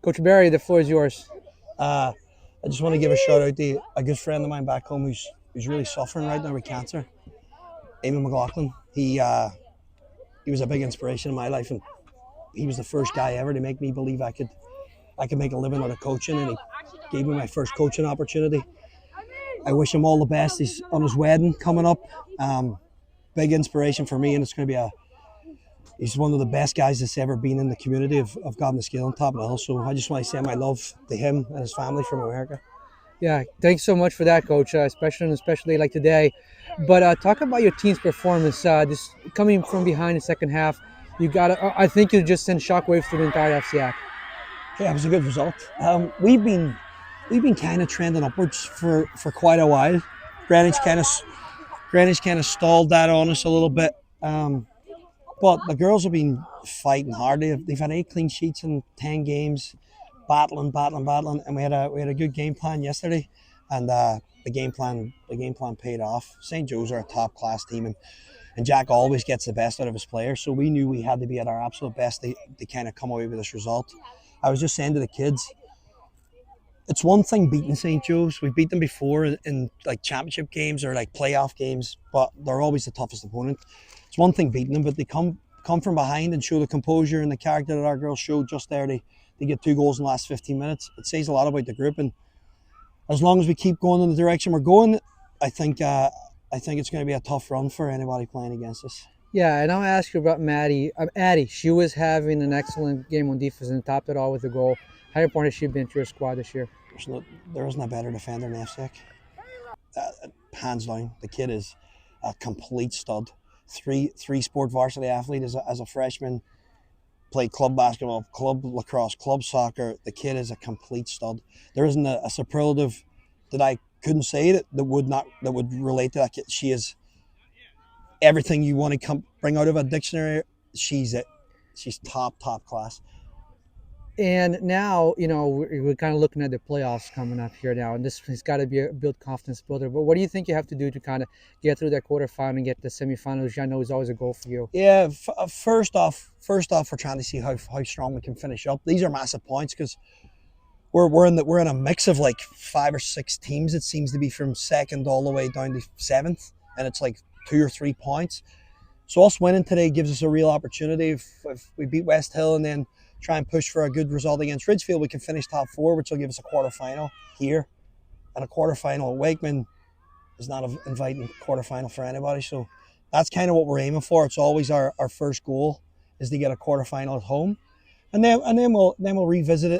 Coach Barry, the floor is yours. Uh, I just want to give a shout out to a good friend of mine back home who's really suffering right now with cancer. Eamon McLaughlin. He was a big inspiration in my life, and he was the first guy ever to make me believe I could make a living out of coaching, and he gave me my first coaching opportunity. I wish him all the best. He's on his wedding coming up. Big inspiration for me, and it's going to be a. He's one of the best guys that's ever been in the community of God and Skill on top of the hill. So I just want to say my love to him and his family from America. Yeah, thanks so much for that, Coach. Especially like today. But talk about your team's performance. Just coming from behind the second half, you got. I think you just sent shockwaves through the entire FCAC. Yeah, it was a good result. We've been kind of trending upwards for quite a while. Greenwich kind of Greenwich kind of stalled that on us a little bit. But the girls have been fighting hard. They've had 8 clean sheets in 10 games, battling, and we had a good game plan yesterday, and the game plan paid off. St. Joe's are a top class team, and Jack always gets the best out of his players. So we knew we had to be at our absolute best to kind of come away with this result. I was just saying to the kids, it's one thing beating St. Joe's. We've beat them before in like championship games or like playoff games, but they're always the toughest opponent. It's one thing beating them, but they come from behind and show the composure and the character that our girls showed just there. They get 2 goals in the last 15 minutes. It says a lot about the group, and as long as we keep going in the direction we're going, I think it's going to be a tough run for anybody playing against us. Yeah, and I'll ask you about Maddie. Addie, she was having an excellent game on defense and topped it all with a goal. How important has she been to your squad this year? There isn't a better defender than FSEC. Hands down, the kid is a complete stud. Three sport varsity athlete as a freshman. Played club basketball, club lacrosse, club soccer. The kid is a complete stud. There isn't a superlative that I couldn't say that would relate to that kid. She is everything you want to bring out of a dictionary. She's it. She's top class. And now, we're kind of looking at the playoffs coming up here now, and this has got to be a build confidence builder. But what do you think you have to do to kind of get through that quarterfinal and get to the semifinals, which I know is always a goal for you? Yeah. First off, we're trying to see how strong we can finish up. These are massive points because we're in a mix of like 5 or 6 teams. It seems to be from second all the way down to seventh, and it's like 2 or 3 points. So us winning today gives us a real opportunity. If we beat West Hill and then try and push for a good result against Ridgefield, we can finish top 4, which will give us a quarterfinal here. And a quarterfinal at Wakeman is not an inviting quarterfinal for anybody. So that's kind of what we're aiming for. It's always our first goal is to get a quarterfinal at home. And then we'll revisit it